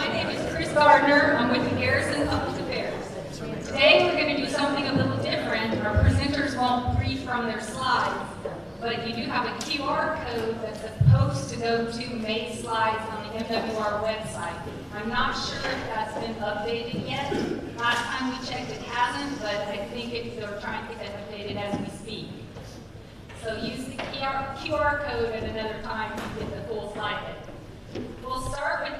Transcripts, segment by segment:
My name is Chris Gardner. I'm with the Garrison Public Affairs. Today we're going to do something a little different. Our presenters won't read from their slides, but you do have a QR code that's supposed to go to May's slides on the MWR website. I'm not sure if that's been updated yet. Last time we checked it hasn't, but I think they're trying to get that updated as we speak. So use the QR code at another time to get the full slide deck. We'll start with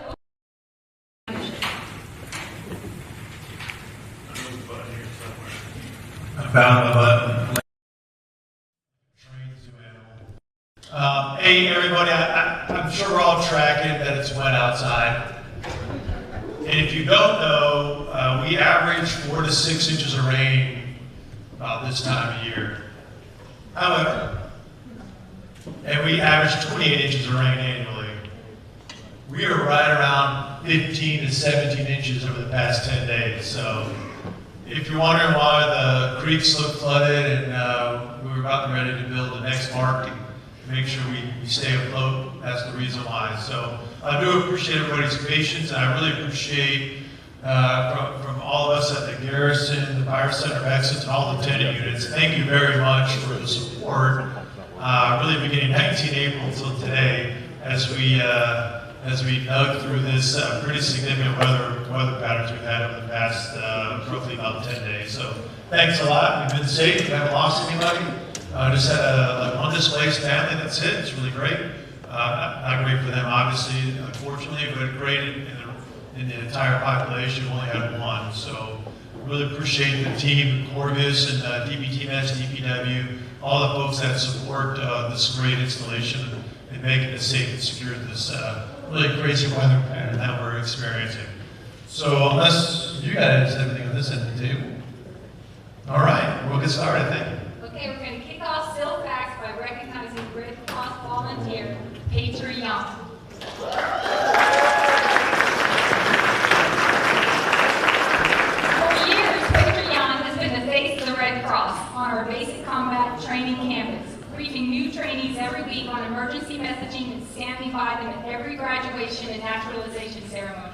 I found the button. Hey everybody, I'm sure we're all tracking that it's wet outside. And if you don't know, we average 4 to 6 inches of rain about this time of year. However, and we average 28 inches of rain annually. We are right around 15 to 17 inches over the past 10 days. So if you're wondering why the creeks look flooded and we're about ready to build the next mark and make sure we stay afloat, that's the reason why. So I do appreciate everybody's patience, and I really appreciate from all of us at the Garrison, the Fire Center of Excellence, and all the tenant units. Thank you very much for the support. Really beginning 19 April until today, as we dug through this pretty significant weather patterns we've had over the past roughly about 10 days. So thanks a lot. We've been safe. We haven't lost anybody. Just had one displaced family. That's it. It's really great. Not great for them, obviously, unfortunately, but great in the entire population. We only had one. So really appreciate the team, Corvus and DPTMS, DPW, all the folks that support this great installation and making it safe and secure this really crazy weather pattern that we're experiencing. So unless you guys have anything on this end of the table. All right, we'll get started, I think. Okay, we're going to kick off SillFacts by recognizing Red Cross volunteer Patriot Club. For years, Patriot Club has been the face of the Red Cross on our basic combat training campus, briefing new trainees every week on emergency messaging and standing by them at every graduation and naturalization ceremony.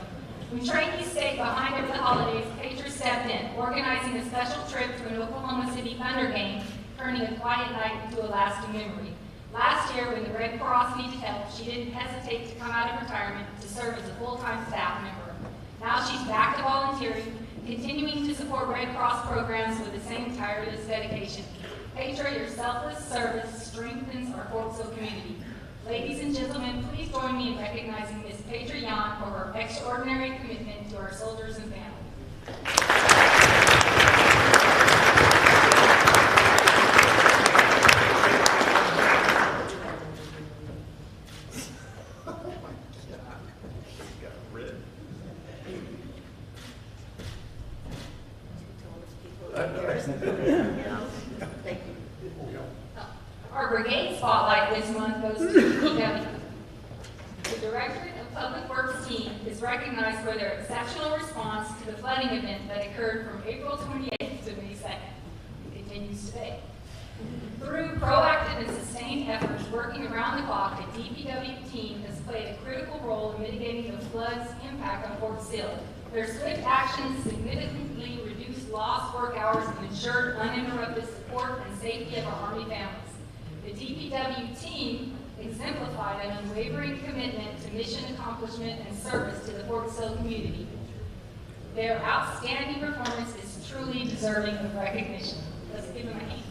When trainees stayed behind over the holidays, Patriot stepped in, organizing a special trip to an Oklahoma City Thunder game, turning a quiet night into a lasting memory. Last year, when the Red Cross needed help, she didn't hesitate to come out of retirement to serve as a full-time staff member. Now she's back to volunteering, continuing to support Red Cross programs with the same tireless dedication. Patriot, your selfless service strengthens our Fort Sill community. Ladies and gentlemen, please join me in recognizing Ms. Patriot for her extraordinary commitment to our soldiers and families. Our brigade spotlight this month goes to DPW. The Directorate of Public Works team is recognized for their exceptional response to the flooding event that occurred from April 28th to May 2nd. It continues today. Through proactive and sustained efforts working around the clock, the DPW team has played a critical role in mitigating the flood's impact on Fort Sill. Their swift actions significantly reduced lost work hours and ensured uninterrupted support and safety of our Army families. The DPW team exemplified an unwavering commitment to mission accomplishment and service to the Fort Sill community. Their outstanding performance is truly deserving of recognition. Let's give them a hand.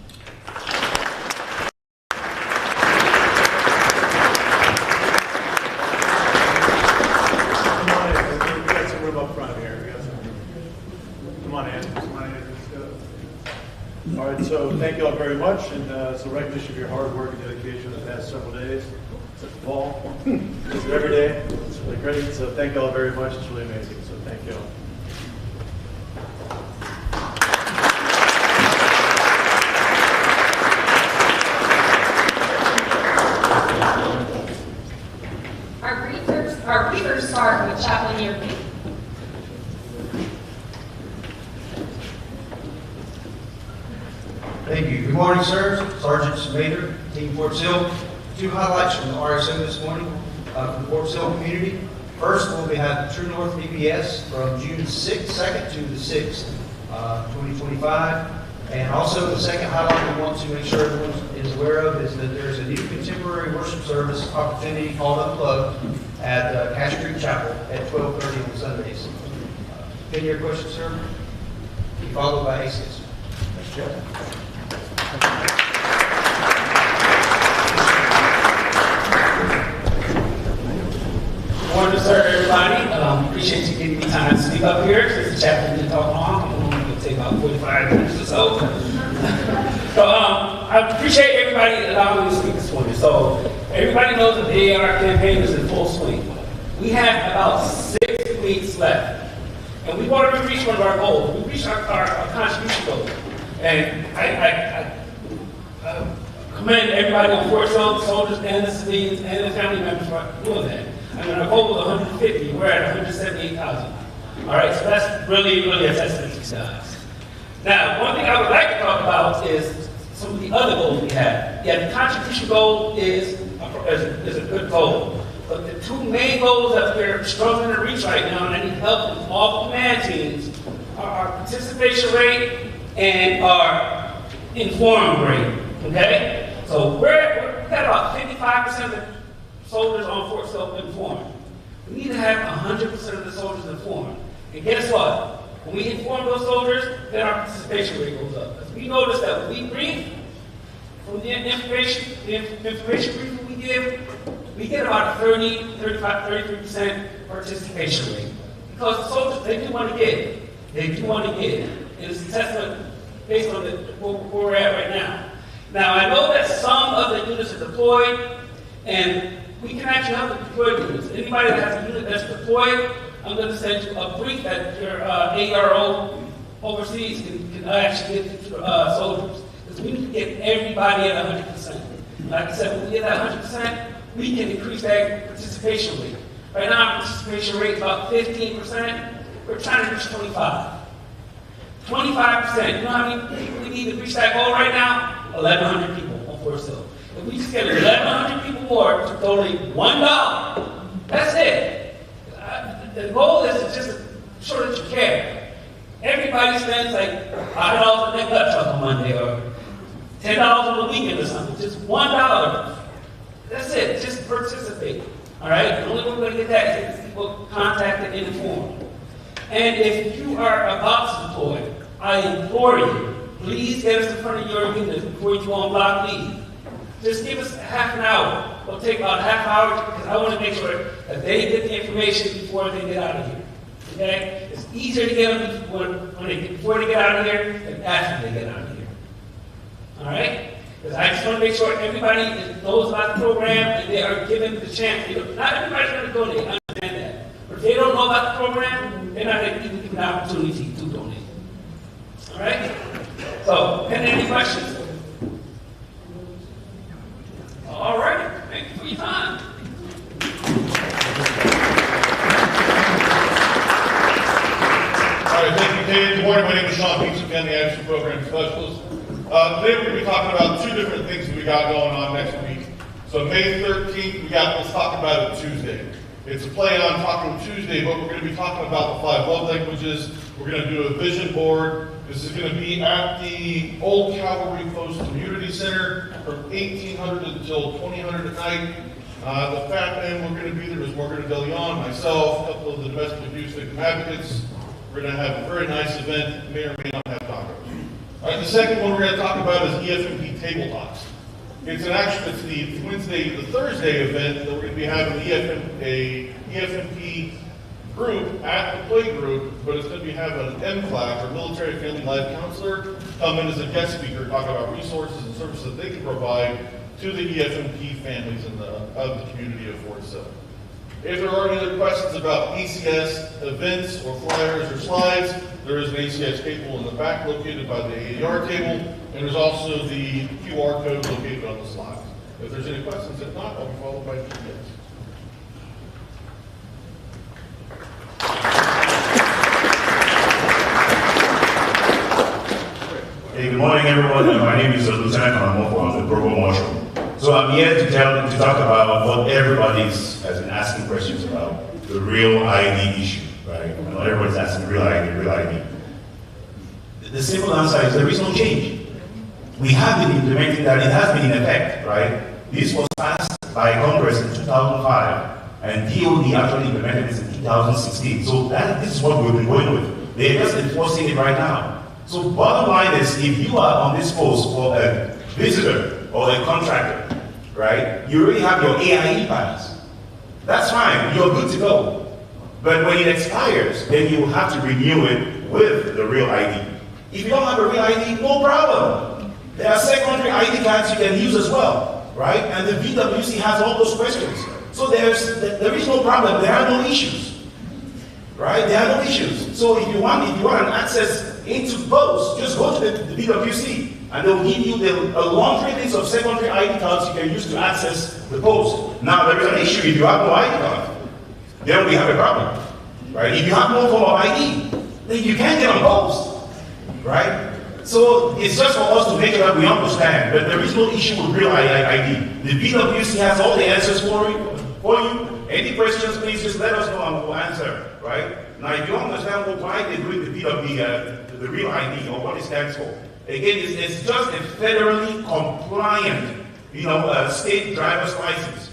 All right, so thank you all very much, and it's a recognition of your hard work and dedication in the past several days. It's like fall, it's every day. It's really great, so thank you all very much. It's really amazing, so thank you all. Our briefers start with Chaplain Yerby. Thank you. Good morning, sirs. Sergeants Major, Team Fort Sill. 2 highlights from the RSM this morning from the Fort Sill community. First, we'll have True North VBS from June 2nd to the 6th, 2025. And also, the second highlight we want to make sure everyone is aware of is that there's a new contemporary worship service opportunity called Unplugged at Cash Creek Chapel at 12:30 on Sundays. Any other questions, sir? Followed by ACS. Thanks, Jeff. Morning, sir, everybody. Appreciate you giving me time to speak up here. Since the chaplain didn't talk long, it'll take about 45 minutes or so. So I appreciate everybody allowing me to speak this morning. So everybody knows that the AR campaign is in full swing. We have about 6 weeks left, and we've already reached one of our goals. We reached our contribution goal, and I commend everybody on Fort Sill, the soldiers and the civilians and the family members for doing that. I mean, our goal was 150. We're at 178,000. All right, so that's really a testament to you guys. Now, one thing I would like to talk about is some of the other goals we have. Yeah, the contribution goal is a good goal. But the 2 main goals that we're struggling to reach right now, and I need help from all command teams, are our participation rate and our informed rate. Okay? So we've got about 55% of the soldiers on Fort Sill informed. We need to have 100% of the soldiers informed. And guess what? When we inform those soldiers, then our participation rate goes up. Because we notice that when we brief, from the information briefing we give, we get about 30, 35, 33% participation rate. Because the soldiers, they do want to give. They do want to give. And it's a testament based on where we're at right now. Now, I know that some of the units are deployed, and we can actually help the deployed units. Anybody that has a unit that's deployed, I'm going to send you a brief that your ARO overseas can actually get to soldiers. Because we need to get everybody at 100%. Like I said, when we get that 100%, we can increase that participation rate. Right now, our participation rate is about 15%. We're trying to reach 25. 25%. You know how many people we need to reach that goal right now? 1,100 people on Fort Sill. If we just get 1,100 people more to donate $1, that's it. The goal is to just show that you care. Everybody spends like $5 on their gut truck on Monday or $10 on the weekend or something. Just $1. That's it. Just participate. All right? The only way we're going to get that is if people contacted and informed. And if you are about to deploy, I implore you, please get us in front of your unit before you go on block leave. Just give us half an hour. It'll take about a half hour because I want to make sure that they get the information before they get out of here. Okay? It's easier to get them before they get out of here than after they get out of here. All right? Because I just want to make sure everybody knows about the program and they are given the chance. Not everybody's going to donate. I understand that. But if they don't know about the program, they're not going to give an opportunity to donate. All right? So, any questions? All right. Thank you for your time. All right, thank you, David. Good morning. My name is Sean Peterson, Family Action Program Specialist. Today we're going to be talking about 2 different things that we got going on next week. So May 13th, Let's Talk About It Tuesday. It's a play on Talking Tuesday, but we're going to be talking about the 5 love languages. We're going to do a vision board. This is going to be at the Old Cavalry Post Community Center from 1800 until 2000 at night. The fat man we're going to be there is Morgan De Leon, myself, a couple of the domestic abuse victim advocates. We're going to have a very nice event, may or may not have tacos. All right, the second one we're going to talk about is EFMP Table Talks. It's the Thursday event that we're going to be having a EFMP group at the play group, but it's going to be having an MFLAC, or Military Family Life Counselor, come in as a guest speaker, talk about resources and services that they can provide to the EFMP families of the community of Fort Sill. If there are any other questions about ACS events or flyers or slides, there is an ACS table in the back located by the ADR table, and there's also the QR code located on the slides. If there's any questions, if not, I'll be followed by GPS. Hey, good morning, everyone. My name is Lieutenant Colonel. I'm the Provost Marshal. So I'm here to talk about what everybody has been asking questions about. the real ID issue, right? Everybody's asking real ID. The simple answer is there is no change. We have been implementing that. It has been in effect, right? This was passed by Congress in 2005, and DOD actually implemented this in 2016. So this is what we've been going with. They're just enforcing it right now. So bottom line is, if you are on this post for a visitor or a contractor, right, you already have your AIE pass. That's fine, you're good to go. But when it expires, then you have to renew it with the real ID. If you don't have a real ID, no problem. There are secondary ID cards you can use as well, right? And the VWC has all those questions. So there is no problem, there are no issues, right? There are no issues. So if you want an access into post, just go to the VWC and they'll give you a laundry list of secondary ID cards you can use to access the post. Now there is an issue if you have no ID card. Then we have a problem, right? If you have no form of ID, then you can't get on post, right? So it's just for us to make sure that we understand that there is no issue with real ID. The VWC has all the answers for you. Any questions, please just let us know and we'll answer, right? Now, if you understand why they're doing the real ID or what it stands for, again, it's just a federally compliant, state driver's license.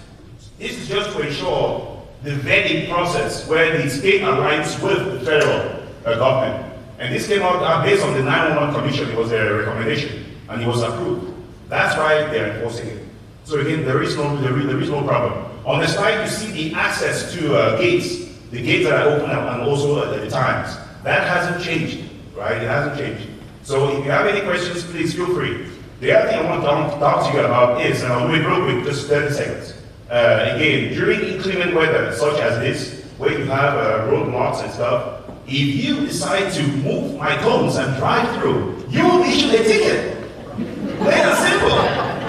This is just to ensure the vetting process where the state aligns with the federal government. And this came out based on the 911 Commission. It was a recommendation, and it was approved. That's why they're enforcing it. So again, there is no problem. On the slide, you see the access to gates, the gates that are open and also the times. That hasn't changed, right? It hasn't changed. So if you have any questions, please feel free. The other thing I want to talk to you about is, and I'll do it real quick, just 30 seconds. Again, during inclement weather, such as this, where you have roadblocks and stuff, if you decide to move my cones and drive through, you will be issued a ticket. Plain and simple,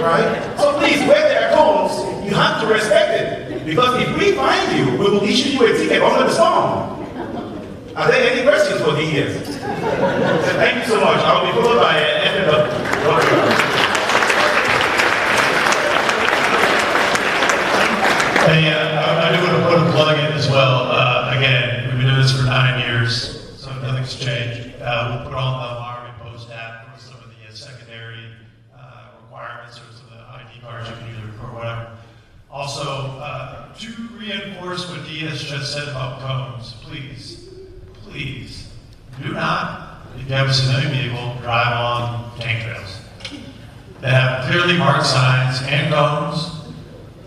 right? So please, where there are cones, you have to respect it. Because if we find you, we will issue you a ticket under the storm. Are there any questions for DES? Thank you so much. I'll be followed by Hey, I do want to put a plug in as well. Again, we've been doing this for 9 years, so nothing's changed. We'll put on the Wyoming Post app for some of the secondary requirements or some of the ID cards you can use or whatever. Also, to reinforce what DS just said about cones, please do not, if you haven't seen any vehicle, drive on tank trails. They have clearly marked signs and cones.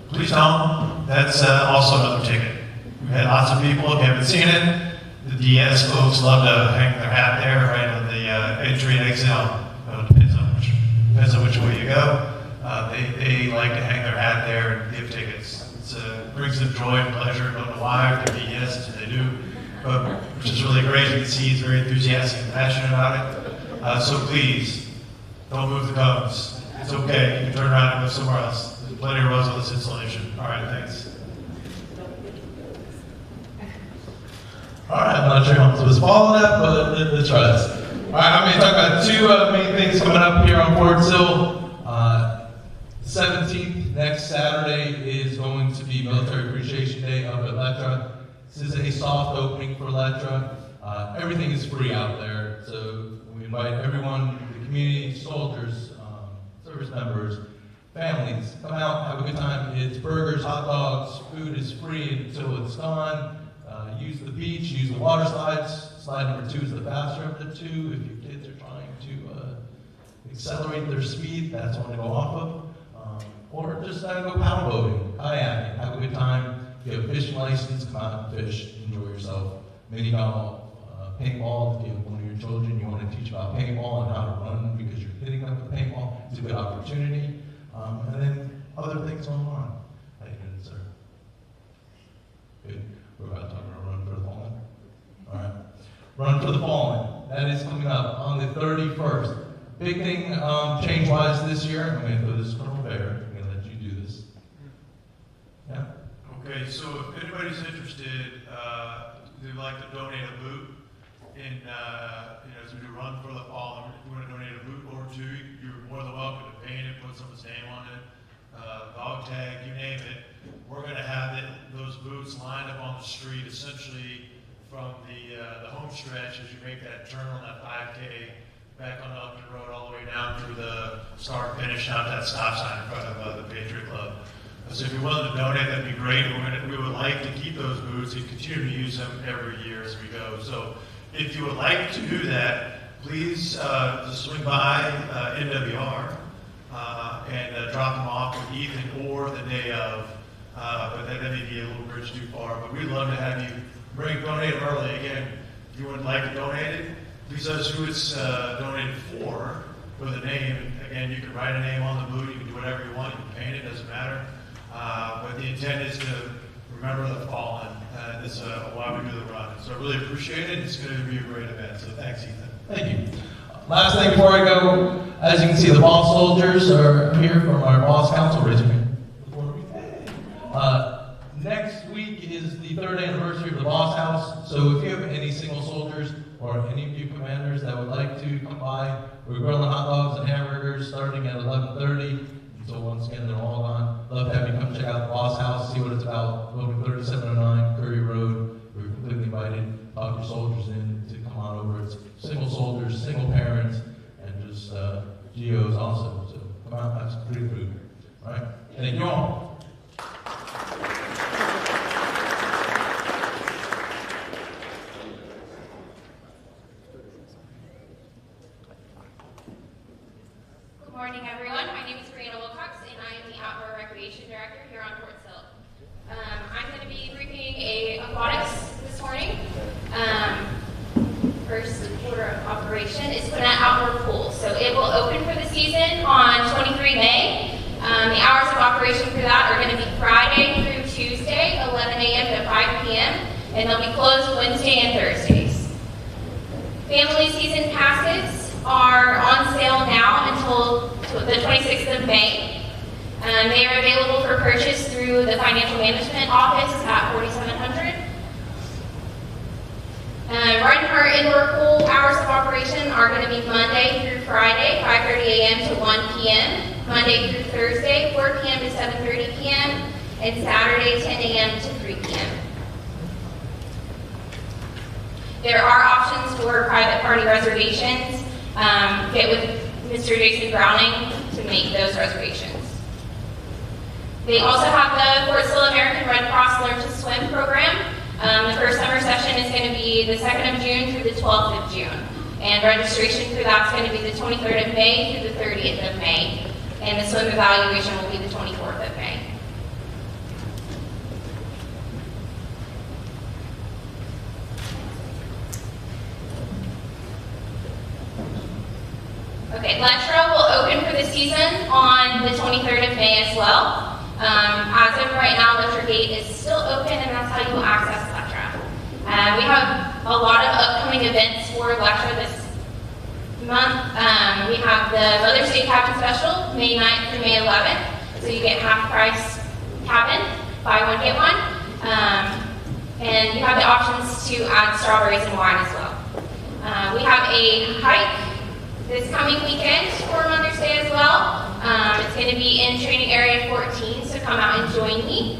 Please don't. That's also another ticket. We've had lots of people, if you haven't seen it, the DS folks love to hang their hat there right on the entry and exit. Depends on which way you go. They like to hang their hat there and give tickets. It brings them joy and pleasure. I don't know why, if they're DES, and they do, but which is really great. You can see he's very enthusiastic and passionate about it. So please, don't move the cones. It's okay. You can turn around and go somewhere else. There's plenty of roads on this installation. All right, thanks. All right, I'm not sure how much was following that, but let's try this. All right, I'm going to talk about two main things coming up here on Fort Sill. 17th, next Saturday, is going to be Military Appreciation Day up at Lettra. This is a soft opening for Lettra. Everything is free out there, so we invite everyone, the community, soldiers, service members, families, come out, have a good time. It's burgers, hot dogs, food is free until it's gone. Use the beach, use the water slides. Slide number 2 is the faster of the two. If your kids are trying to accelerate their speed, that's one to go off of. Or just go paddle boating, kayaking, have a good time. If you have a fishing license, come out and fish, enjoy yourself. Mini golf, paintball. If you have one of your children, you want to teach about paintball and how to run because you're hitting up the paintball, it's a good opportunity. And then other things going on. How you doing, sir? Good. We're about to talk about Run for the Fallen. All right. Run for the Fallen. That is coming up on the 31st. Big thing change-wise this year. I'm going to throw this Colonel Bear. I'm going to let you do this. Yeah. Okay, so if anybody's interested, they'd like to donate a boot in, as we do Run for the Fallen. If you want to donate a boot or two, you're more than welcome to paint it, put someone's name on it, dog tag, you name it. we're going to have those booths lined up on the street, essentially from the home stretch as you make that turn on that 5K back on Upton Road all the way down through the start finish out that stop sign in front of the Patriot Club. So if you're willing to donate, that'd be great. We would like to keep those booths and continue to use them every year as we go. So if you would like to do that, please just swing by NWR and drop them off with Ethan or the day of. But that may be a little bridge too far. But we'd love to have you donate them early. Again, if you would like to donate it, please let us who it's donated for with a name. Again, you can write a name on the boot. You can do whatever you want. You can paint it. Doesn't matter. But the intent is to remember the fallen. This is why we do the run. So I really appreciate it. It's going to be a great event. So thanks, Ethan. Thank you. Last thing before I go, as you can see, the boss soldiers are here from our boss council. Raise your hand. Next week is the 3rd anniversary of the Boss House. So if you have any single soldiers or any of you commanders that would like to come by, we're grilling hot dogs and hamburgers starting at 11:30. So once again, they're all gone. Love to have you come check out the Boss House, see what it's about. Building 3709 Curry Road. We're completely invited. Talk your soldiers in to come on over. It's single soldiers, single parents, and just GOs also. So come out, have some free food. All right? Thank you all. Good morning, everyone. My name is Brianna Wilcox, and I am the Outdoor Recreation Director here on Fort Sill. I'm going to be briefing aquatics this morning. First order of operation is put in an outdoor pool. So it will open for the season on 23 May. The hours of operation for that are going to be Friday through Tuesday, 11 a.m. to 5 p.m., and they'll be closed Wednesday and Thursdays. Family season passes are on sale now until the 26th of May. They are available for purchase through the Financial Management Office at 4700. Right our indoor pool hours of operation are going to be Monday through Friday, 5:30 a.m. to 1 p.m., Monday through Thursday, 4 p.m. to 7:30 p.m., and Saturday, 10 a.m. to 3 p.m. There are options for private party reservations. Get with Mr. Jason Browning to make those reservations. They also have the Fort Sill American Red Cross Learn to Swim program. The first summer session is going to be the 2nd of June through the 12th of June. And registration for that's going to be the 23rd of May through the 30th of May. And the swim evaluation will be the 24th of May. Okay, Lettra will open for the season on the 23rd of May as well. As of right now, Lettra Gate is still open, and that's how you will access Lettra. We have a lot of upcoming events for Lettra this month. We have the Mother's Day Cabin Special, May 9th through May 11th. So you get half price cabin, buy one, get one. And you have the options to add strawberries and wine as well. We have a hike this coming weekend for Mother's Day as well. It's going to be in Training Area 14, so come out and join me.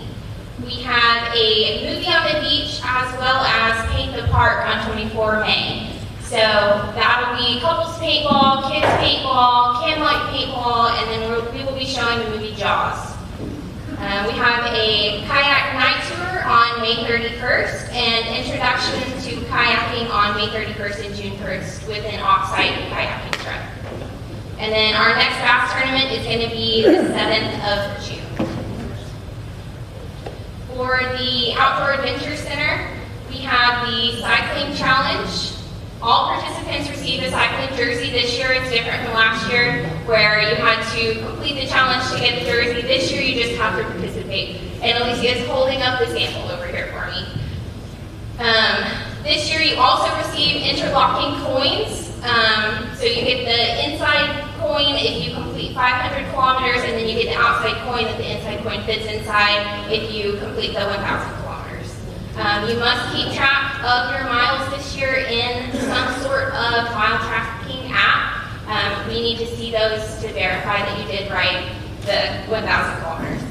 We have a movie on the beach as well as Paint the Park on 24 May. So that'll be couples paintball, kids paintball, candlelight paintball, and then we will be showing the movie Jaws. We have a kayak night tour on May 31st and introduction to kayaking on May 31st and June 1st with an off-site kayaking trip. And then our next bass tournament is going to be the 7th of June. For the Outdoor Adventure Center, we have the Cycling Challenge. All participants receive a cycling jersey. This year it's different from last year where you had to complete the challenge to get the jersey. This year you just have to participate. And Alicia is holding up the sample over here for me. This year you also receive interlocking coins. So you get the inside coin if you complete 500 kilometers, and then you get the outside coin that the inside coin fits inside if you complete the 1,000 kilometers. You must keep track of your miles this year in some sort of mile tracking app. We need to see those to verify that you did ride the 1,000 kilometers.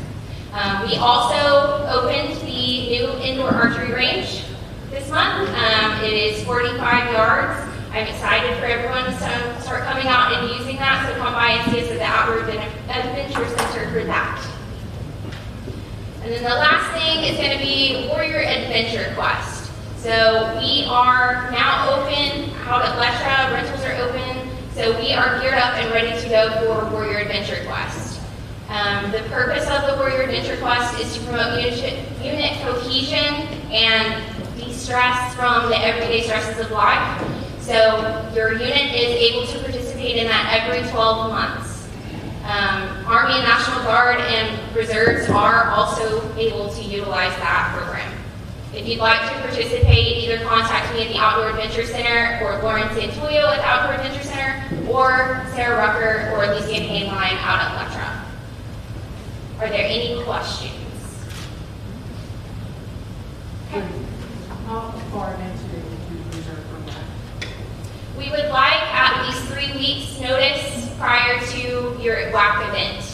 We also opened the new indoor archery range this month. It is 45 yards. I'm excited for everyone to start coming out and using that, so come by and see us at the Outdoor Adventure Center for that. And then the last thing is going to be Warrior Adventure Quest. So we are now open out at Lettra, rentals are open, so we are geared up and ready to go for Warrior Adventure Quest. The purpose of the Warrior Adventure Quest is to promote unit cohesion and de-stress from the everyday stresses of life. So your unit is able to participate in that every 12 months. Army and National Guard and Reserves are also able to utilize that program. If you'd like to participate, either contact me at the Outdoor Adventure Center or Lauren Santoyo at the Outdoor Adventure Center, or Sarah Rucker or Alicia Hainline out at Lettra. Are there any questions? Okay. How far into the reserve from that? We would like at least 3 weeks notice prior to your WAC event,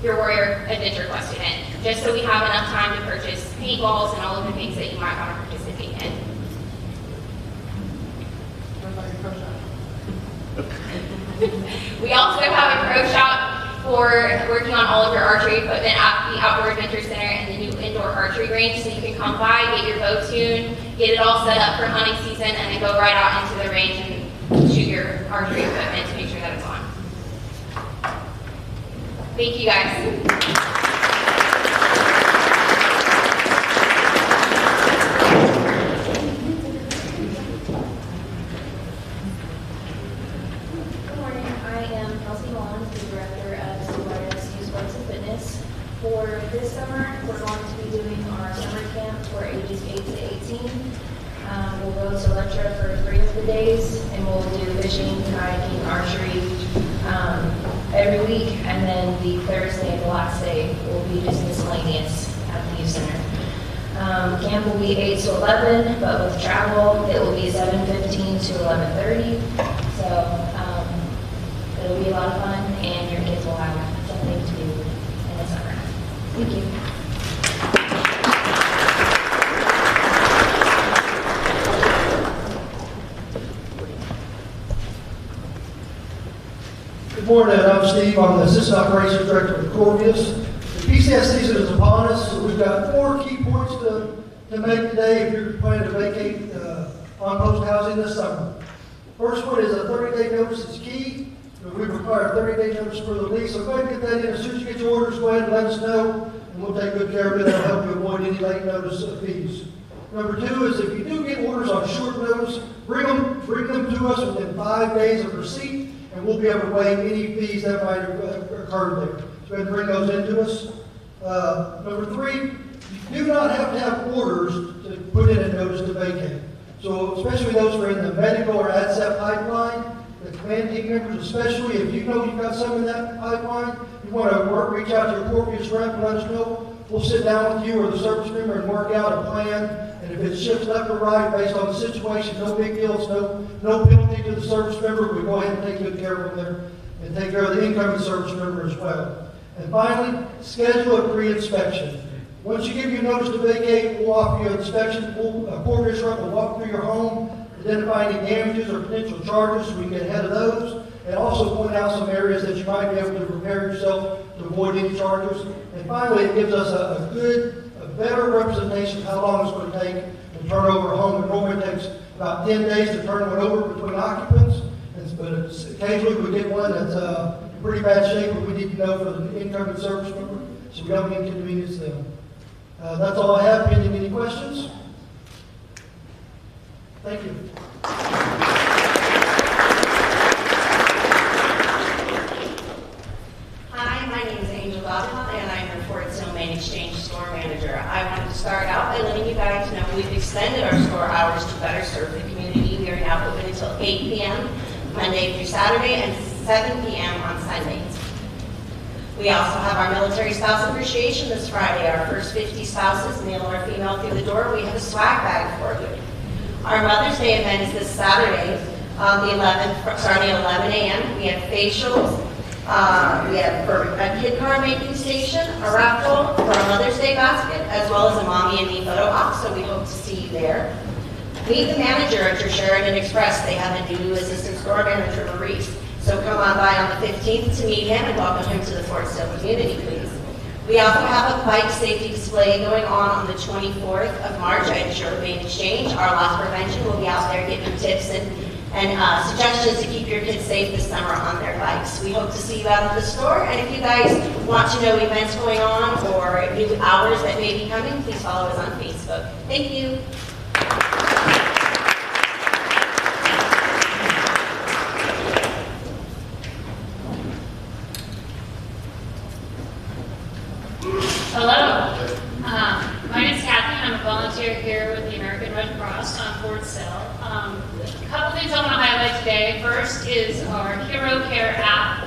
your Warrior Adventure Quest event, just so we have enough time to purchase paintballs and all of the things that you might want to participate in. What about your pro shop? We also have a pro shop for working on all of your archery equipment at the Outdoor Adventure Center and the new indoor archery range, so you can come by, get your bow tuned, get it all set up for hunting season, and then go right out into the range and shoot your archery equipment to make sure that it's on. Thank you guys. For this summer, we're going to be doing our summer camp for ages 8 to 18. We'll go to Lettra for 3 of the days, and we'll do fishing, kayaking, archery every week. And then the Thursday, the last day, will be just miscellaneous at the youth center. Camp will be 8 to 11, but with travel, it will be 7:15 to 11:30. So it'll be a lot of fun, and your kids will have something to do in the summer. Thank you. Good morning, I'm Steve. I'm the Assistant Operations Director with Corvius. The PCS season is upon us, so we've got 4 key points to make today if you're planning to vacate on-post housing this summer. First one is a 30-day notice is key. We require a 30-day notice for the lease, so go ahead and get that in. As soon as you get your orders, go ahead and let us know, and we'll take good care of it. That'll help you avoid any late notice fees. Number 2 is if you do get orders on short notice, bring them to us within 5 days of receipt, and we'll be able to waive any fees that might have occurred there. So go ahead and bring those into us. Number 3, you do not have to have orders to put in a notice to vacate. So especially those who are in the medical or ADSEP pipeline, the command team members, especially if you know you've got some in that pipeline, you want to reach out to your Corvius rep and let us know. We'll sit down with you or the service member and work out a plan. And if it shifts left or right based on the situation, no big deal. It's no penalty to the service member. We go ahead and take good care of them there and take care of the incoming service member as well. And finally, schedule a pre-inspection. Once you give your notice to vacate, we'll offer you an inspection. Corvius rep will walk through your home, identify any damages or potential charges so we can get ahead of those, and also point out some areas that you might be able to prepare yourself to avoid any charges. And finally, it gives us a better representation of how long it's going to take to turn over a home. It normally takes about 10 days to turn one over between occupants, but occasionally we get one that's in pretty bad shape, but we need to know for the incoming service member so we don't inconvenience them. That's all I have. Pending any questions? Thank you. Hi, my name is Angel Godwin, and I'm your Fort Sill Main Exchange store manager. I wanted to start out by letting you guys know we've extended our store hours to better serve the community. We are now open until 8 p.m. Monday through Saturday and 7 p.m. on Sundays. We also have our Military Spouse Appreciation this Friday. Our first 50 spouses, male or female, through the door, we have a swag bag for you. Our Mother's Day event is this Saturday, starting at 11 a.m. We have facials, We have a kid card making station, a raffle for a Mother's Day basket, as well as a Mommy and Me photo op, so we hope to see you there. Meet the manager at your Sheridan Express. They have a new assistant store manager, Maurice. So come on by on the 15th to meet him and welcome him to the Fort Sill community, please. We also have a bike safety display going on the 24th of March at Insured Main Exchange. Our loss prevention will be out there giving tips and suggestions to keep your kids safe this summer on their bikes. We hope to see you out at the store, and if you guys want to know events going on or new hours that may be coming, please follow us on Facebook. Thank you. Hello. My name is Kathy. I'm a volunteer here with the American Red Cross on Fort Sill. A couple things I want to highlight today. First is our Hero Care app.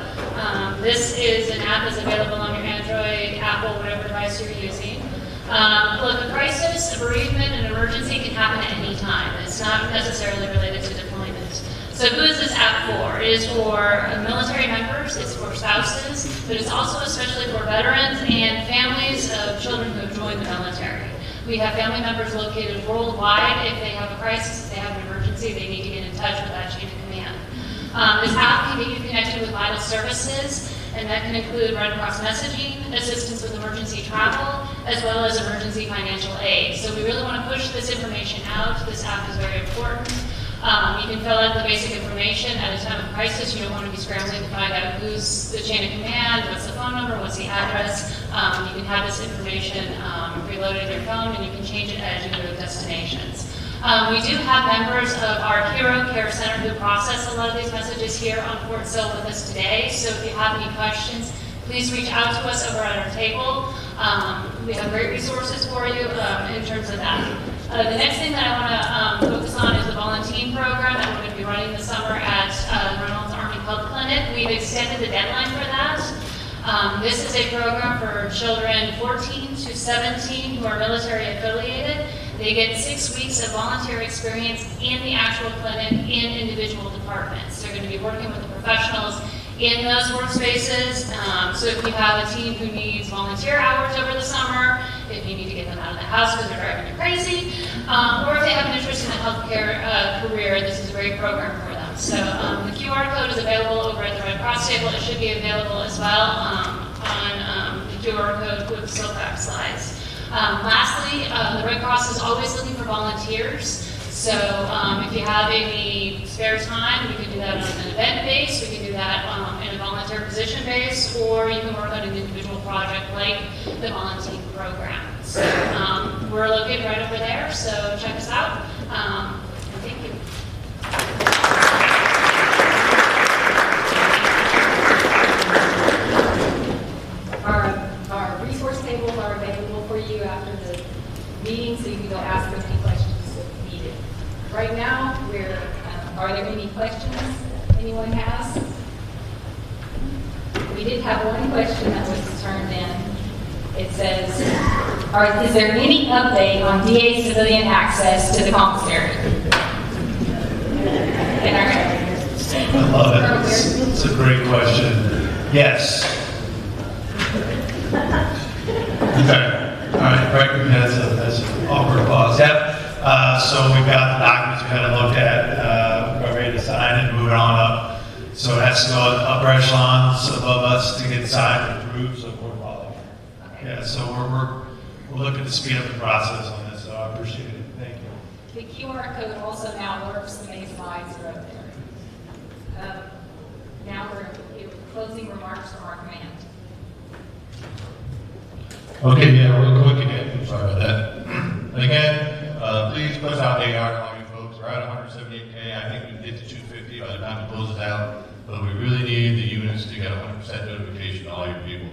This is an app that's available on your Android, Apple, whatever device you're using. Look, a crisis, a bereavement, an emergency can happen at any time. It's not necessarily related to deployment. So who is this app for? It is for military members, it's for spouses, but it's also especially for veterans and families of children who have joined the military. We have family members located worldwide. If they have a crisis, if they have an emergency, they need to get in touch with that chain of command. This app can get you connected with vital services, and that can include Red Cross messaging, assistance with emergency travel, as well as emergency financial aid. So we really want to push this information out. This app is very important. You can fill out the basic information. At a time of crisis, you don't want to be scrambling to find out who's the chain of command, what's the phone number, what's the address. You can have this information preloaded in your phone, and you can change it as you go to destinations. We do have members of our Hero Care Center who process a lot of these messages here on Fort Sill with us today. So if you have any questions, please reach out to us over at our table. We have great resources for you in terms of that. The next thing that I want to focus on is the volunteering program that we're going to be running this summer at Reynolds Army Health Clinic. We've extended the deadline for that. This is a program for children 14 to 17 who are military affiliated. They get 6 weeks of volunteer experience in the actual clinic in individual departments. They're going to be working with the professionals in those workspaces. So if you have a team who needs volunteer hours over the summer, if you need to get them out of the house because they're driving you crazy, or if they have an interest in a healthcare career, this is a great program for them. So the QR code is available over at the Red Cross table. It should be available as well on the QR code with the SillFacts slides. Lastly, the Red Cross is always looking for volunteers. So if you have any spare time, we can do that on an event base, we can do that in a volunteer position base, or you can work on an individual project like the volunteer program. So we're located right over there, so check us out. And thank you. Our resource tables are available for you after the meeting, so you can go ask them any questions if needed. Right now, are there any questions anyone has? We did have one question that was turned in. It says, is there any update on DA civilian access to the commissary? I love it. It's a great question. Yes. Okay. All right. Right. That's an awkward pause. Yep. So we've got the documents we had to look at. We're ready to sign it and move it on up. So it has to go upper echelons above us to get signed and approved. So we're following. Yeah. So we're looking to speed up the process on this. So I appreciate it. Thank you. The QR code also now works when these slides are up there. Now we're closing remarks from our command. Okay, yeah, real quick again. Sorry about that. Again, please push out AR to all you folks. We're at 178K. I think we can get to 250 by the time it closes out. But we really need the units to get 100% notification to all your people.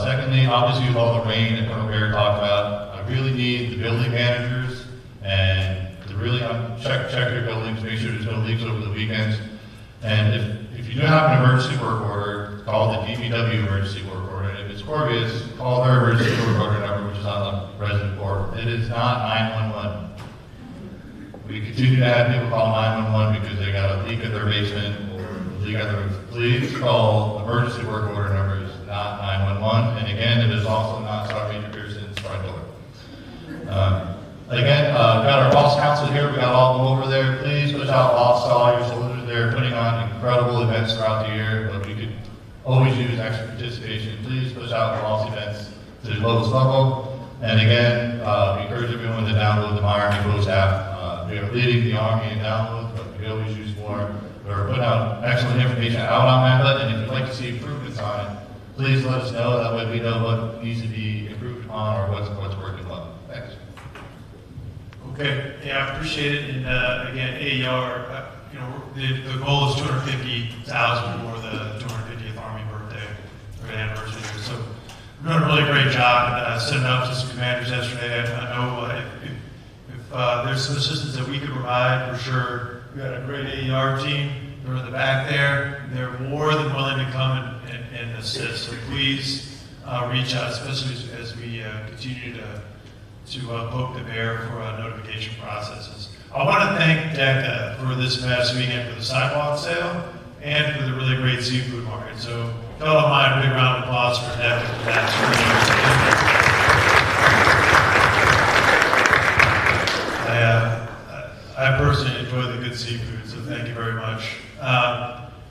Secondly, obviously with all the rain that Colonel Bear talked about, I really need the building managers and to really check your buildings, make sure there's no leaks over the weekends. And if you do have an emergency work order, call the DPW emergency work order. And if it's Corvius, call their emergency work order number, which is on the resident board. It is not 911. We continue to have people call 911 because they got a leak in their basement or League Athletics, please call emergency work order number is not 911, and again, it is also not Sergeant Peterson's front door. Again, got our boss council here, we got all of them over there. Please push out boss to all your soldiers. They're putting on incredible events throughout the year, but we could always use extra participation. Please push out boss events to the lowest level. And again, we encourage everyone to download the My Army Post app. We are leading the Army in downloads, but we could always use more. We're putting out excellent information out on that button, and if you'd like to see improvements on it, please let us know. That way we know what needs to be improved on or what's working well. Thanks. Okay, yeah, I appreciate it. And again, AER, you know, the goal is 250,000 for the 250th Army birthday or anniversary. So we're doing a really great job setting up to some commanders yesterday. I know if there's some assistance that we could provide, for sure. We got a great AER team. They're in the back there. They're more than willing to come and assist. So please reach out, especially as we continue to poke the bear for notification processes. I want to thank DECA for this past weekend for the sidewalk sale and for the really great seafood market. So if y'all don't mind, a big round of applause for DECA for that. I personally enjoy the good seafood, so thank you very much.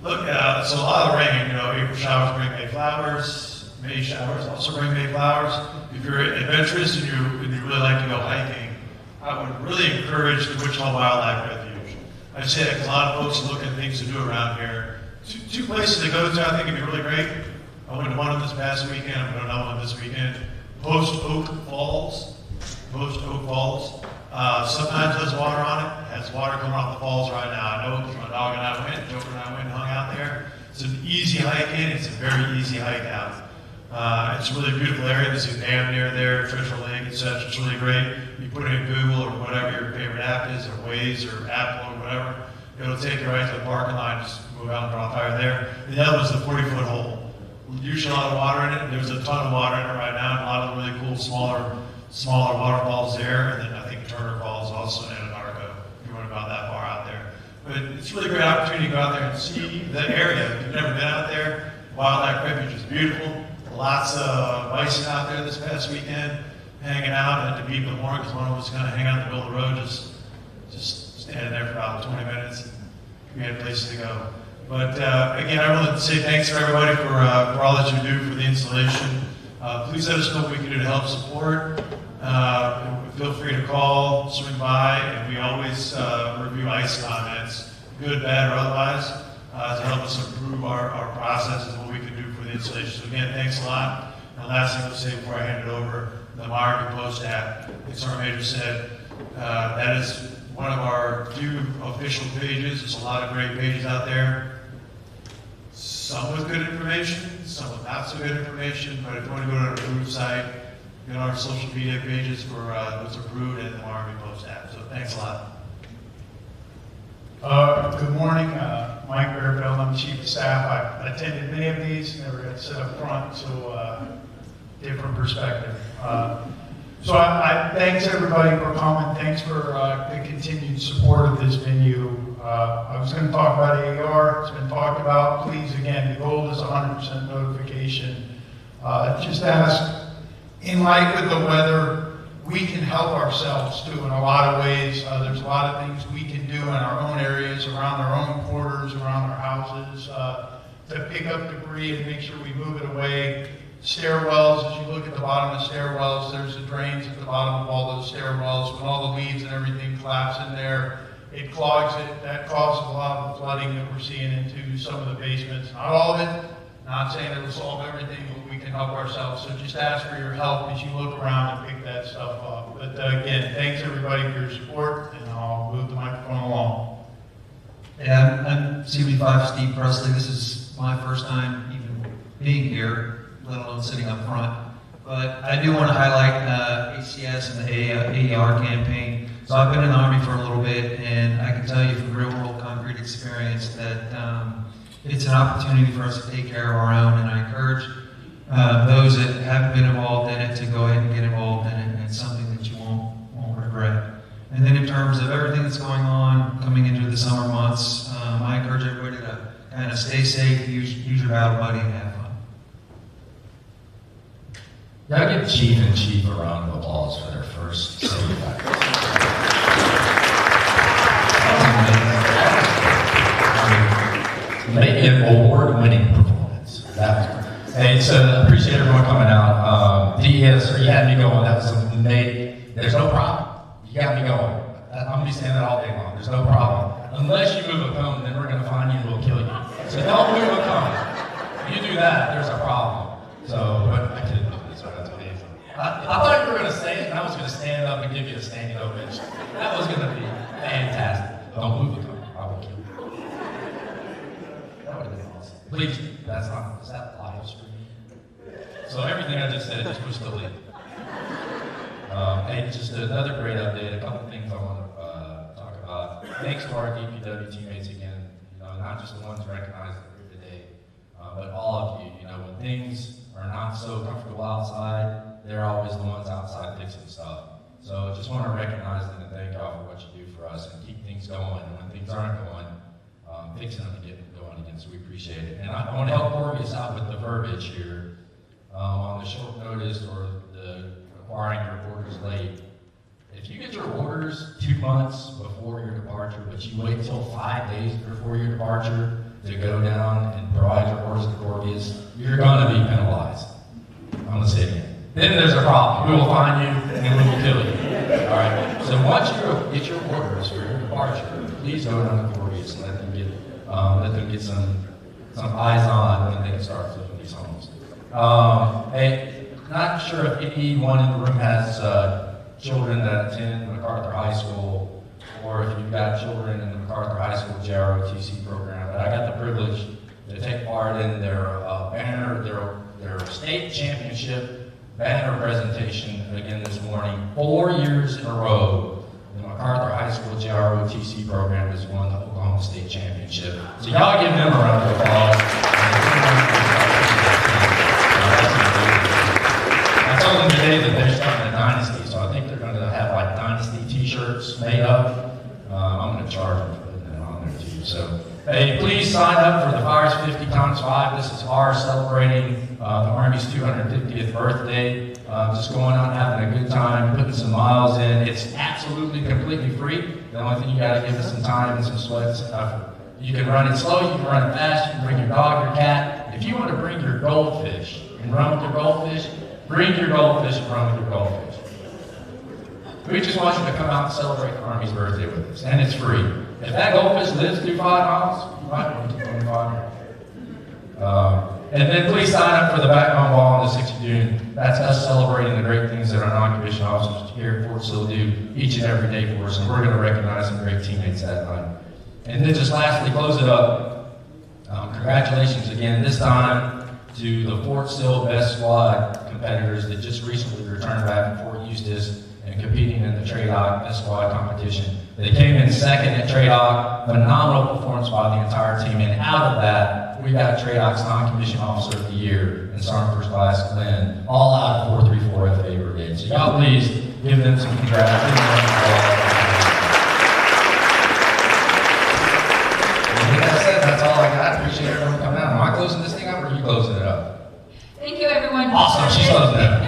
Look, so a lot of rain, you know, April showers bring May flowers, May showers also bring May flowers. If you're adventurous and you really like to go hiking, I would really encourage the Wichita Wildlife Refuge. I say that because a lot of folks are looking at things to do around here. Two places to go to I think would be really great. I went to one of them this past weekend, I'm going to another one this weekend. Post Oak Falls. Sometimes there's water on it. It has water coming off the falls right now. I know because my dog and I went, Joker and I went and hung out there. It's an easy hike in. It's a very easy hike out. It's a really beautiful area. There's a dam near there, Treasure Lake, etc. It's really great. You put it in Google or whatever your favorite app is, or Waze or Apple or whatever. It'll take you right to the parking lot. Just move out and draw a tire there. And the other was the 40-foot hole. Usually a lot of water in it. There's a ton of water in it right now. And a lot of really cool, smaller waterfalls there. And then I think Turner Falls also in Anadarko. You weren't about that far out there. But it's a really great opportunity to go out there and see the area. If you've never been out there, Wildlife Refuge is beautiful. Lots of bison out there this past weekend, hanging out at the beat of the horn because one of us was going to hang out in the middle of the road, just standing there for about 20 minutes. We had places to go. But again, I want to say thanks for everybody for all that you do for the installation. Please let us know what we can do to help support. Feel free to call, swing by, and we always review ICE comments, good, bad, or otherwise, to help us improve our processes and what we can do for the installation. So again, thanks a lot. And last thing I'll say before I hand it over, the My Army Post app, like Sergeant Major said, that is one of our few official pages. There's a lot of great pages out there. Some with good information, some with not so good information, but if you want to go to an approved site, you know, our social media pages for what's approved and the My Army Post app. So thanks a lot. Good morning, Mike Bearfield, I'm Chief of Staff. I attended many of these, never got to sit up front, so different perspective. So I thanks everybody for coming. Thanks for the continued support of this venue. I was going to talk about AER. It's been talked about. Please, again, the goal is 100% notification. Just ask, in light of the weather, we can help ourselves too in a lot of ways. There's a lot of things we can do in our own areas, around our own quarters, around our houses, to pick up debris and make sure we move it away. Stairwells, as you look at the bottom of the stairwells, there's the drains at the bottom of all those stairwells. When all the leaves and everything collapse in there, it clogs it. That causes a lot of the flooding that we're seeing into some of the basements. Not all of it. Not saying it'll solve everything, but we can help ourselves. So just ask for your help as you look around and pick that stuff up. But again, thanks everybody for your support, and I'll move the microphone along. Yeah, I'm CB5 Steve Presley. This is my first time even being here, let alone sitting up front. But I do want to highlight ACS and the AER campaign. So I've been in the Army for a little bit, and I can tell you from real world concrete experience that it's an opportunity for us to take care of our own, and I encourage those that haven't been involved in it to go ahead and get involved in it, and it's something that you won't regret. And then in terms of everything that's going on coming into the summer months, I encourage everybody to kind of stay safe, use your battle buddy, and have fun. Y'all give Chief and Chief a round of applause for their first SillFacts. Maybe an award-winning performance. Hey, so I appreciate everyone coming out. DES, you had me going. That was amazing. There's no problem. You got me going. I'm gonna be saying that all day long. There's no problem. Unless you move a cone, then we're gonna find you and we'll kill you. So don't move a cone. If you do that, there's a problem. So, but I couldn't do this. That's amazing. I thought you were gonna say it, and I was gonna stand up and give you a standing ovation. That was gonna be fantastic. Don't move a cone. I will kill you. That would have been awesome. Please, that's not. Is that live streaming? So everything I just said, just push delete. Hey, just another great update. A couple things I want to talk about. Thanks to our DPW teammates again. Not just the ones recognized here today, but all of you. When things are not so comfortable outside, they're always the ones outside fixing stuff. So just want to recognize them and thank y'all for what you do for us and keep things going. And when things aren't going, fixing them and getting them going again. So we appreciate it. And I want to help Corvius out with the verbiage here on the short notice or the acquiring your orders late. If you get your orders 2 months before your departure, but you wait till 5 days before your departure to go down and provide your orders to Corvius, you're going to be penalized. I'm going to say it again. Then there's a problem. We will find you and we will kill you. All right. So once you get your orders for your departure, please go down to Corvius and let them get some eyes on when they can start flipping these homes. Hey. Not sure if anyone in the room has children that attend MacArthur High School, or if you've got children in the MacArthur High School JROTC program, but I got the privilege to take part in their their state championship banner presentation again this morning. 4 years in a row, the MacArthur High School JROTC program has won the Oklahoma State Championship. So y'all give them a round of applause. I told them today that they're starting a dynasty, so I think they're going to have like dynasty t-shirts made up. I'm going to charge them for putting that on there too. So, hey, please sign up for the Fires 50 x 5. This is our celebrating the Army's 250th birthday. Just going out and having a good time, putting some miles in. It's absolutely, completely free. The only thing you got to give us some time and some sweat and some effort. You can run it slow, you can run it fast, you can bring your dog, your cat. If you want to bring your goldfish and run with your goldfish, bring your goldfish and run with your goldfish. We just want you to come out and celebrate the Army's birthday with us, and it's free. If that goldfish lives through 5 miles, you might want to 25. And then please sign up for the Backbone Ball on the 6th of June. That's us celebrating the great things that our non-commissioned officers here at Fort Sill do each and every day for us, and we're going to recognize some great teammates that night. And then just lastly, close it up. Congratulations again, this time to the Fort Sill Best Squad competitors that just recently returned back from Fort Eustis and competing in the TRADOC Best Squad competition. They came in second at TRADOC, phenomenal performance by the entire team, and out of that, we got TRADOC's Non-Commissioned Officer of the Year and Sergeant First Class Glenn, all out of 434 FA Brigade. So y'all please give them some congratulations. That's all I got. Appreciate everyone coming out. Am I closing this thing up or are you closing it up? Thank you, everyone. Awesome. She's closing it up.